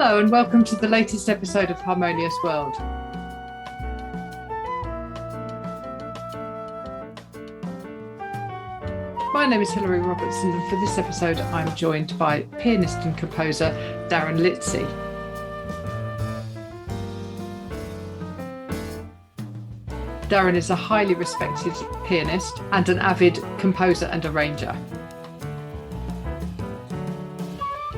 Hello and welcome to the latest episode of Harmonious World. My name is Hilary Robertson, and for this episode I'm joined by pianist and composer Darren Litzie. Darren is a highly respected pianist and an avid composer and arranger.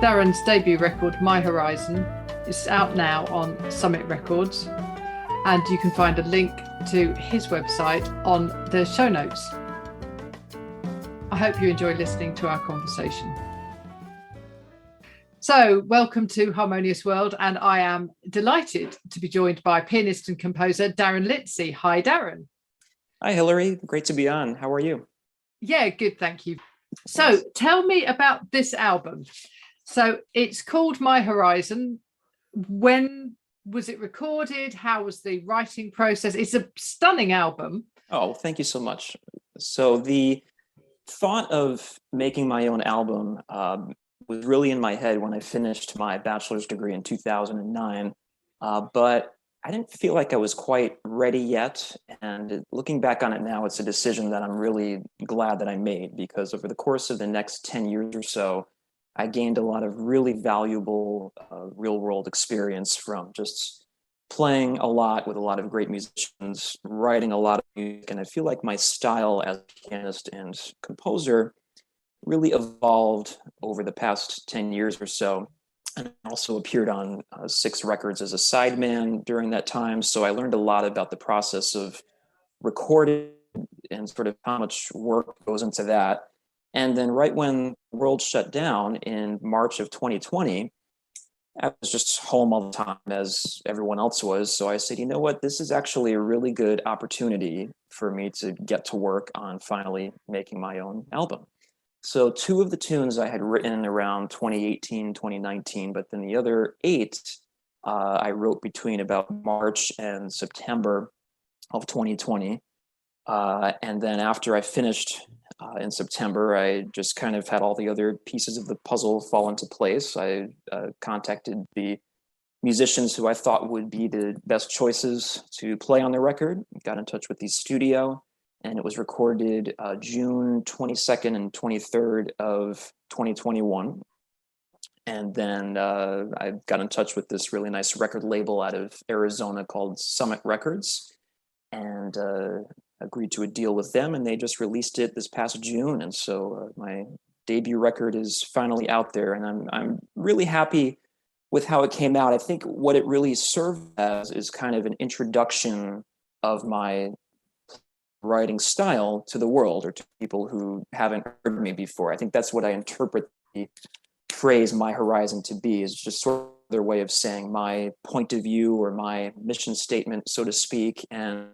Darren's debut record, My Horizon, is out now on Summit Records, and you can find a link to his website on the show notes. I hope you enjoy listening to our conversation. So, welcome to Harmonious World, and I am delighted to be joined by pianist and composer Darren Litzie. Hi, Darren. Hi, Hilary. Great to be on. How are you? Yeah, good, thank you. So, tell me about this album. So it's called My Horizon. When was it recorded? How was the writing process? It's a stunning album. Oh, thank you so much. So the thought of making my own album was really in my head when I finished my bachelor's degree in 2009. But I didn't feel like I was quite ready yet. And looking back on it now, it's a decision that I'm really glad that I made, because over the course of the next 10 years or so, I gained a lot of really valuable real world experience from just playing a lot with a lot of great musicians, writing a lot of music. And I feel like my style as a pianist and composer really evolved over the past 10 years or so. And I also appeared on 6 records as a sideman during that time. So I learned a lot about the process of recording and sort of how much work goes into that. And then right when the world shut down in March of 2020, I was just home all the time as everyone else was. So I said, you know what, this is actually a really good opportunity for me to get to work on finally making my own album. So 2 of the tunes I had written around 2018, 2019, but then the other 8 I wrote between about March and September of 2020. And then after I finished in September, I just kind of had all the other pieces of the puzzle fall into place. I contacted the musicians who I thought would be the best choices to play on the record, got in touch with the studio, and it was recorded June 22nd and 23rd of 2021. And then I got in touch with this really nice record label out of Arizona called Summit Records, and agreed to a deal with them, and they just released it this past June. And so my debut record is finally out there, and I'm really happy with how it came out. I think what it really served as is kind of an introduction of my writing style to the world, or to people who haven't heard me before. I think that's what I interpret the phrase "My Horizon" to be, is just sort of their way of saying my point of view or my mission statement, so to speak. And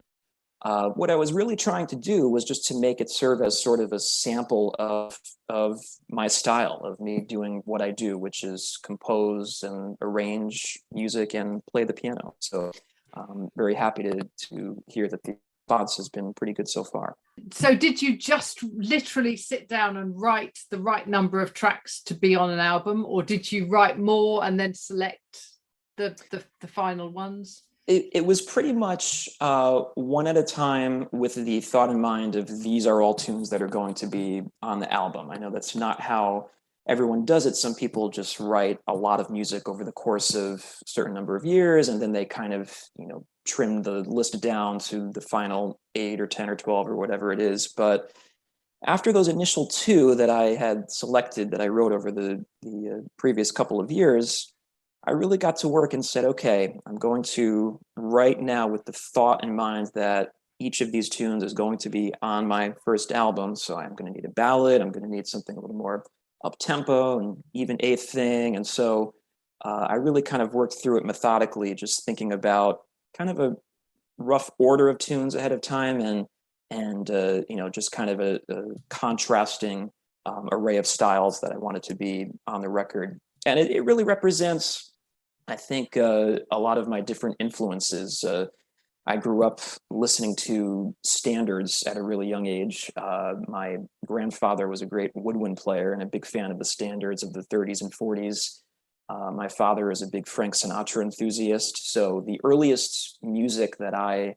what I was really trying to do was just to make it serve as sort of a sample of my style, of me doing what I do, which is compose and arrange music and play the piano. So I'm very happy to hear that the response has been pretty good so far. So did you just literally sit down and write the right number of tracks to be on an album, or did you write more and then select the final ones? It was pretty much one at a time, with the thought in mind of these are all tunes that are going to be on the album. I know that's not how everyone does it. Some people just write a lot of music over the course of a certain number of years, and then they kind of, trim the list down to the final 8 or 10 or 12 or whatever it is. But after those initial 2 that I had selected, that I wrote over the previous couple of years, I really got to work and said, okay, I'm going to write now with the thought in mind that each of these tunes is going to be on my first album. So I'm going to need a ballad. I'm going to need something a little more up-tempo and even 8th thing. And so I really kind of worked through it methodically, just thinking about kind of a rough order of tunes ahead of time, and just kind of a contrasting array of styles that I wanted to be on the record. And it really represents, I think, a lot of my different influences. I grew up listening to standards at a really young age. My grandfather was a great woodwind player and a big fan of the standards of the 30s and 40s. My father is a big Frank Sinatra enthusiast, so the earliest music that I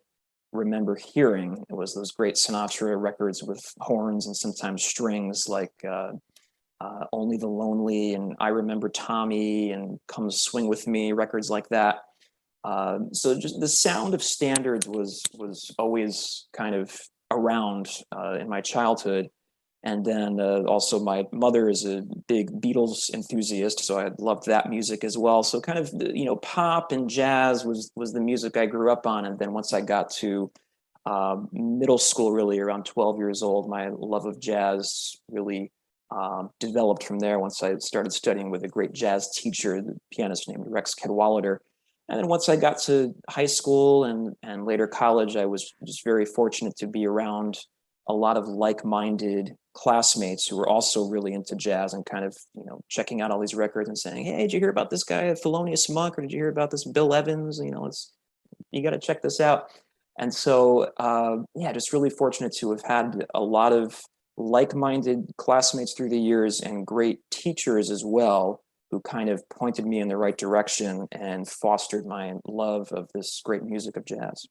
remember hearing was those great Sinatra records with horns and sometimes strings, like Only the Lonely and I Remember Tommy and Come Swing With Me, records like that. So just the sound of standards was always kind of around in my childhood. And then also my mother is a big Beatles enthusiast, so I loved that music as well. So kind of, pop and jazz was the music I grew up on. And then once I got to middle school, really around 12 years old, my love of jazz really developed from there once I started studying with a great jazz teacher, the pianist named Rex Cadwallader. And then once I got to high school and later college, I was just very fortunate to be around a lot of like-minded classmates who were also really into jazz and kind of, checking out all these records and saying, "Hey, did you hear about this guy, Thelonious Monk, or did you hear about this Bill Evans? You got to check this out." And so, just really fortunate to have had a lot of like-minded classmates through the years and great teachers as well, who kind of pointed me in the right direction and fostered my love of this great music of jazz.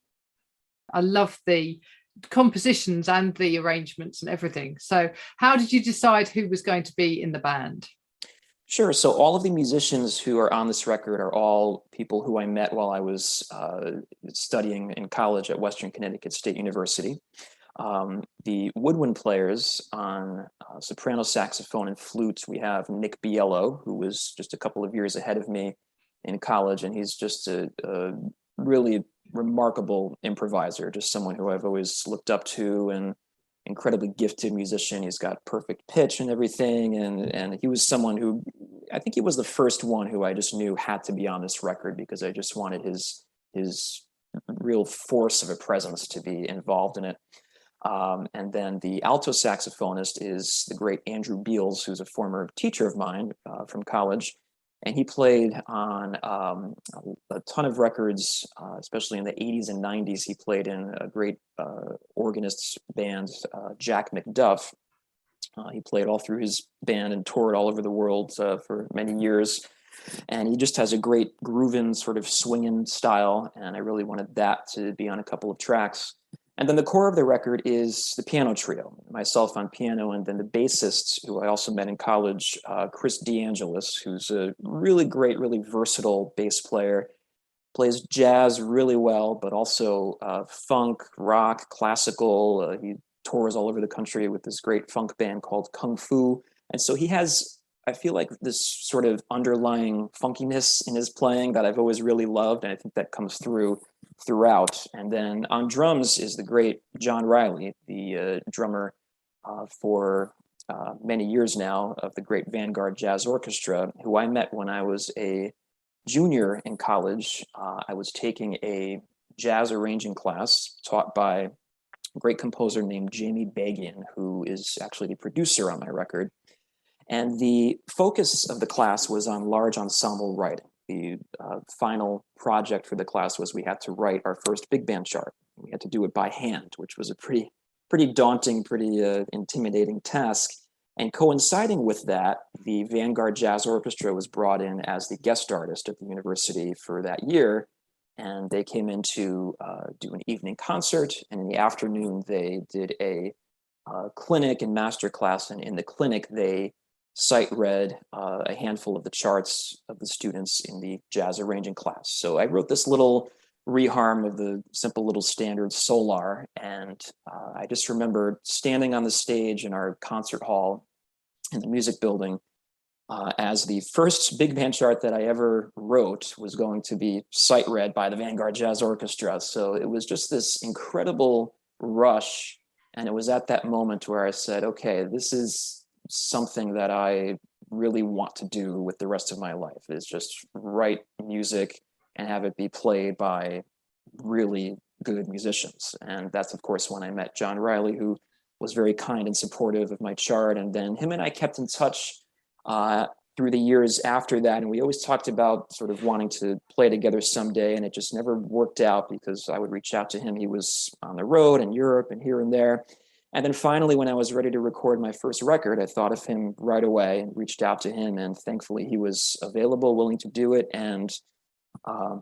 I love the compositions and the arrangements and everything. So how did you decide who was going to be in the band? Sure. So all of the musicians who are on this record are all people who I met while I was studying in college at Western Connecticut State University. The woodwind players on soprano saxophone and flute, we have Nick Biello, who was just a couple of years ahead of me in college, and he's just a really remarkable improviser, just someone who I've always looked up to, and incredibly gifted musician. He's got perfect pitch and everything, and he was someone who, I think he was the first one who I just knew had to be on this record, because I just wanted his real force of a presence to be involved in it. And then the alto saxophonist is the great Andrew Beals, who's a former teacher of mine from college. And he played on a ton of records, especially in the 80s and 90s. He played in a great organist's band, Jack McDuff. He played all through his band and toured all over the world for many years. And he just has a great grooving, sort of swinging style. And I really wanted that to be on a couple of tracks. And then the core of the record is the piano trio, myself on piano, and then the bassist, who I also met in college, Chris DeAngelis, who's a really great, really versatile bass player, plays jazz really well, but also funk, rock, classical. He tours all over the country with this great funk band called Kung Fu. And so he has, I feel like, this sort of underlying funkiness in his playing that I've always really loved, and I think that comes throughout. And then on drums is the great John Riley, the drummer for many years now of the great Vanguard Jazz Orchestra, who I met when I was a junior in college. I was taking a jazz arranging class taught by a great composer named Jamie Bagian, who is actually the producer on my record. And the focus of the class was on large ensemble writing. The final project for the class was we had to write our first big band chart. We had to do it by hand, which was a pretty daunting, pretty intimidating task. And coinciding with that, the Vanguard Jazz Orchestra was brought in as the guest artist at the university for that year. And they came in to do an evening concert. And in the afternoon, they did a clinic and master class. And in the clinic, they sight read a handful of the charts of the students in the jazz arranging class. So I wrote this little reharm of the simple little standard Solar, and I just remember standing on the stage in our concert hall in the music building as the first big band chart that I ever wrote was going to be sight read by the Vanguard Jazz Orchestra. So it was just this incredible rush, and it was at that moment where I said, okay, this is something that I really want to do with the rest of my life, is just write music and have it be played by really good musicians. And that's, of course, when I met John Riley, who was very kind and supportive of my chart. And then him and I kept in touch through the years after that. And we always talked about sort of wanting to play together someday. And it just never worked out because I would reach out to him. He was on the road in Europe and here and there. And then finally, when I was ready to record my first record, I thought of him right away and reached out to him. And thankfully, he was available, willing to do it. And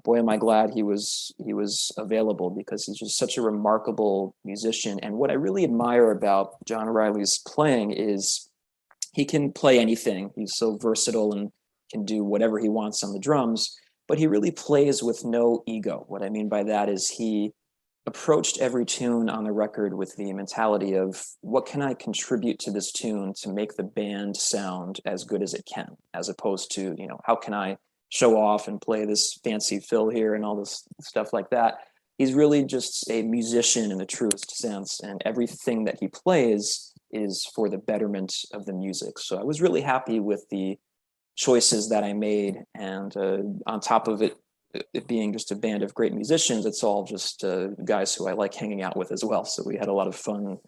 boy, am I glad he was available, because he's just such a remarkable musician. And what I really admire about John Riley's playing is he can play anything. He's so versatile and can do whatever he wants on the drums, but he really plays with no ego. What I mean by that is he approached every tune on the record with the mentality of, what can I contribute to this tune to make the band sound as good as it can, as opposed to, how can I show off and play this fancy fill here and all this stuff like that. He's really just a musician in the truest sense, and everything that he plays is for the betterment of the music. So I was really happy with the choices that I made, and on top of it being just a band of great musicians, it's all just guys who I like hanging out with as well. So we had a lot of fun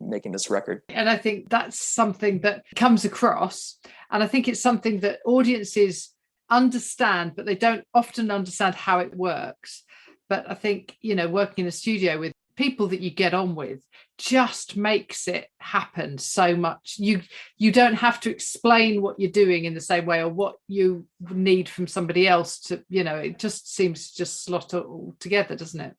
making this record. And I think that's something that comes across, and I think it's something that audiences understand, but they don't often understand how it works. But I think, working in a studio with people that you get on with just makes it happen so much. You don't have to explain what you're doing in the same way, or what you need from somebody else to, it just seems to just slot it all together, doesn't it?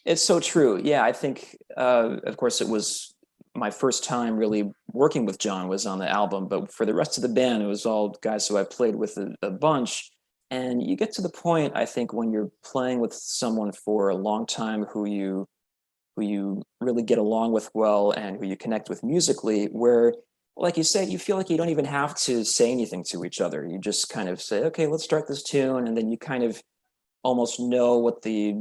It's so true. Yeah, I think, of course, it was my first time really working with John was on the album, but for the rest of the band, it was all guys who I played with a bunch. And you get to the point, I think, when you're playing with someone for a long time who you really get along with well and who you connect with musically, where, like you said, you feel like you don't even have to say anything to each other. You just kind of say, okay, let's start this tune. And then you kind of almost know what the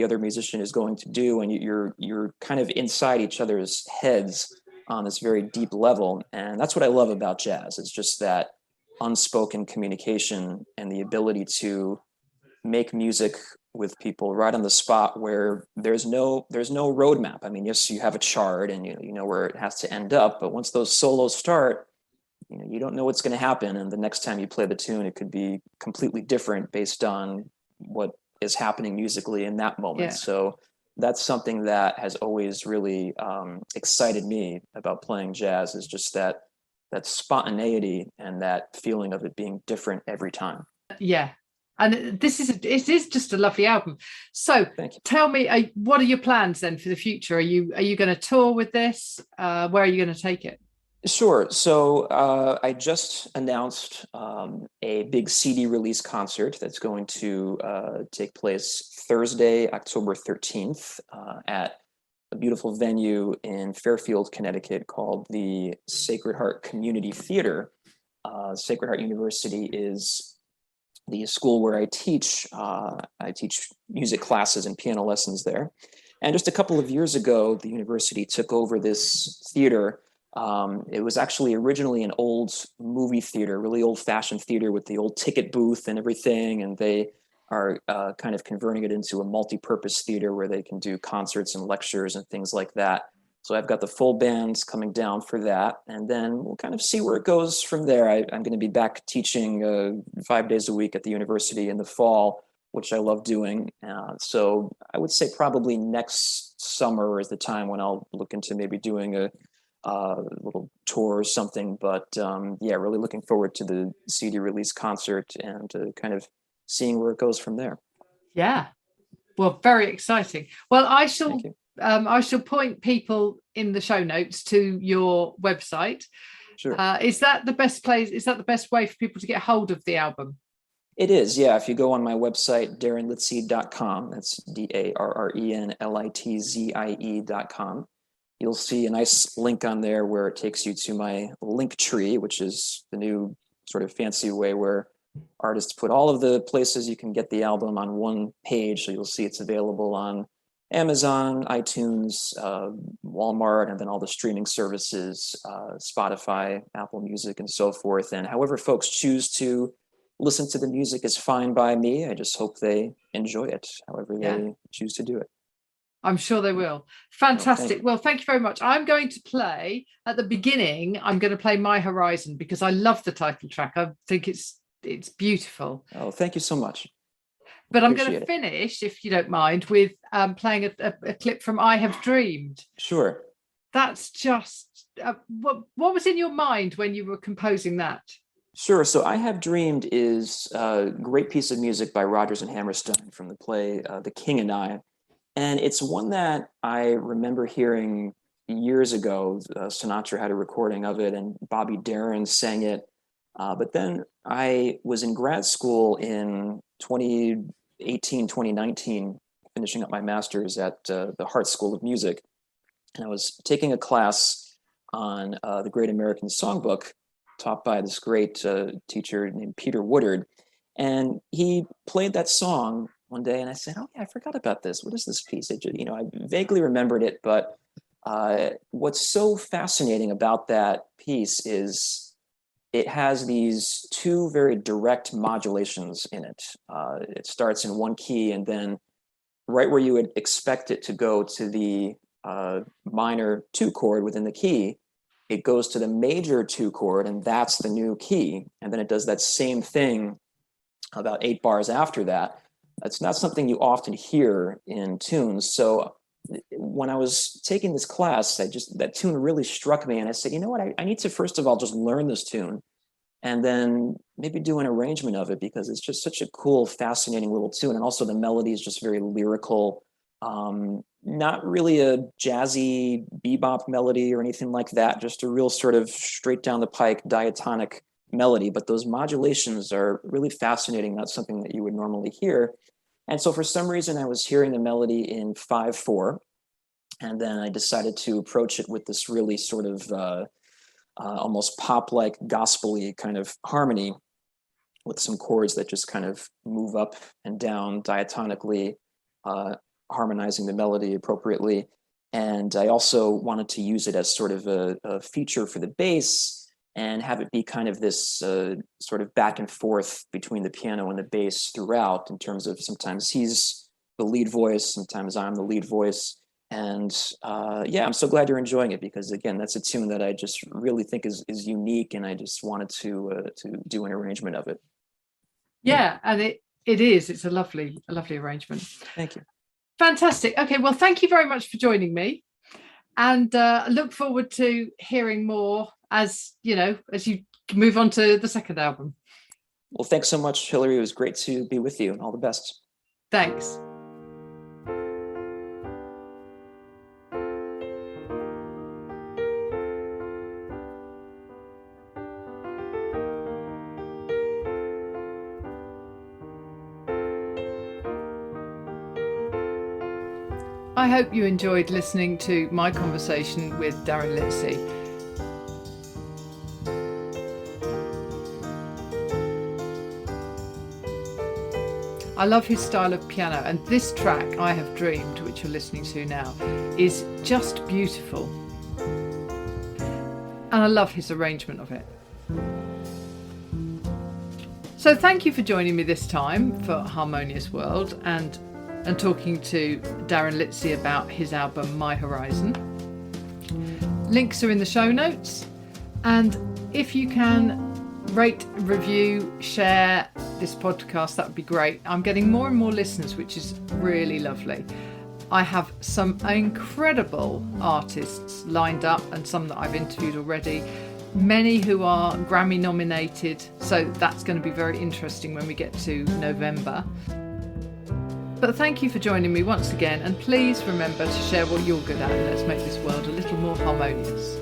other musician is going to do, and you're kind of inside each other's heads on this very deep level. And that's what I love about jazz. It's just that unspoken communication and the ability to make music with people right on the spot, where there's no roadmap. I mean, yes, you have a chart and you know where it has to end up, but once those solos start, you don't know what's going to happen, and the next time you play the tune, it could be completely different based on what is happening musically in that moment. Yeah. So that's something that has always really excited me about playing jazz, is just that spontaneity and that feeling of it being different every time. Yeah. And it is just a lovely album. So tell me, what are your plans then for the future? Are you going to tour with this? Where are you going to take it? Sure. So I just announced a big CD release concert that's going to take place Thursday, October 13th at a beautiful venue in Fairfield, Connecticut called the Sacred Heart Community Theater. Sacred Heart University is the school where I teach. I teach music classes and piano lessons there. And just a couple of years ago, the university took over this theater. It was actually originally an old movie theater, really old-fashioned theater with the old ticket booth and everything, and they are kind of converting it into a multi-purpose theater where they can do concerts and lectures and things like that. So I've got the full band coming down for that, and then we'll kind of see where it goes from there. I'm going to be back teaching 5 days a week at the university in the fall, which I love doing. So I would say probably next summer is the time when I'll look into maybe doing a little tour or something. But yeah, really looking forward to the CD release concert and kind of seeing where it goes from there. Yeah. Well, very exciting. Well, I shall point people in the show notes to your website. Sure. Is that the best place? Is that the best way for people to get hold of the album? It is, yeah. If you go on my website, darrenlitzie.com, that's DARRENLITZIE.com, you'll see a nice link on there where it takes you to my link tree, which is the new sort of fancy way where artists put all of the places you can get the album on one page. So you'll see it's available on Amazon, iTunes, Walmart, and then all the streaming services, Spotify, Apple Music, and so forth. And however folks choose to listen to the music is fine by me. I just hope they enjoy it, however they choose to do it. I'm sure they will. Fantastic. Well, thank you very much. I'm going to play at the beginning. I'm going to play My Horizon because I love the title track. I think it's beautiful. Oh, thank you so much. But I'm going to finish, if you don't mind, with playing a clip from I Have Dreamed. Sure. that's just what was in your mind when you were composing that? Sure. So I Have Dreamed is a great piece of music by Rodgers and Hammerstein from the play The King and I. And it's one that I remember hearing years ago. Sinatra had a recording of it and Bobby Darin sang it. But then I was in grad school in 2018, 2019, finishing up my master's at the Hart School of Music. And I was taking a class on the Great American Songbook taught by this great teacher named Peter Woodard. And he played that song one day and I said, oh yeah, I forgot about this. What is this piece? I vaguely remembered it, but what's so fascinating about that piece is it has these two very direct modulations in it. It starts in one key and then right where you would expect it to go to the minor 2 chord within the key, it goes to the major 2 chord, and that's the new key. And then it does that same thing about 8 bars after that. That's not something you often hear in tunes. So when I was taking this class, that tune really struck me. And I said, you know what, I need to first of all just learn this tune and then maybe do an arrangement of it because it's just such a cool, fascinating little tune. And also the melody is just very lyrical. Not really a jazzy bebop melody or anything like that, just a real sort of straight down the pike diatonic melody. But those modulations are really fascinating, not something that you would normally hear. And so for some reason, I was hearing the melody in 5/4, and then I decided to approach it with this really sort of almost pop-like, gospel-y kind of harmony with some chords that just kind of move up and down diatonically, harmonizing the melody appropriately. And I also wanted to use it as sort of a feature for the bass and have it be kind of this sort of back and forth between the piano and the bass throughout, in terms of sometimes he's the lead voice, sometimes I'm the lead voice. And I'm so glad you're enjoying it because, again, that's a tune that I just really think is unique, and I just wanted to do an arrangement of it. Yeah, and it is. It's a lovely arrangement. Thank you. Fantastic. Okay, well, thank you very much for joining me, and I look forward to hearing more as you move on to the second album. Well, thanks so much, Hillary. It was great to be with you, and all the best. Thanks. I hope you enjoyed listening to my conversation with Darren Litzie. I love his style of piano, and this track, I Have Dreamed, which you're listening to now, is just beautiful. And I love his arrangement of it. So thank you for joining me this time for Harmonious World and talking to Darren Litzie about his album My Horizon. Links are in the show notes, and if you can rate, review, share this podcast, that would be great. I'm getting more and more listeners, which is really lovely. I have some incredible artists lined up and some that I've interviewed already, many who are Grammy nominated, so that's going to be very interesting when we get to November. But thank you for joining me once again, and please remember to share what you're good at, and let's make this world a little more harmonious.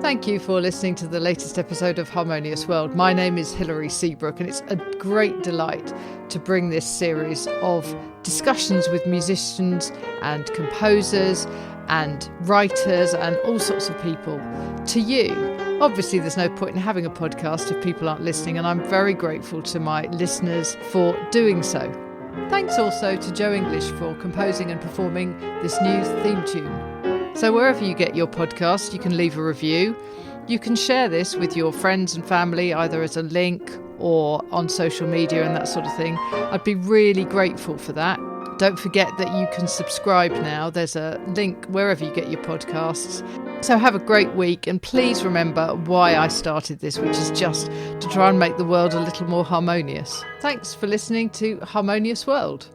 Thank you for listening to the latest episode of Harmonious World. My name is Hilary Seabrook, and it's a great delight to bring this series of discussions with musicians and composers and writers and all sorts of people to you. Obviously, there's no point in having a podcast if people aren't listening, and I'm very grateful to my listeners for doing so. Thanks also to Joe English for composing and performing this new theme tune. So wherever you get your podcast, you can leave a review. You can share this with your friends and family, either as a link or on social media and that sort of thing. I'd be really grateful for that. Don't forget that you can subscribe now. There's a link wherever you get your podcasts. So have a great week, and please remember why I started this, which is just to try and make the world a little more harmonious. Thanks for listening to Harmonious World.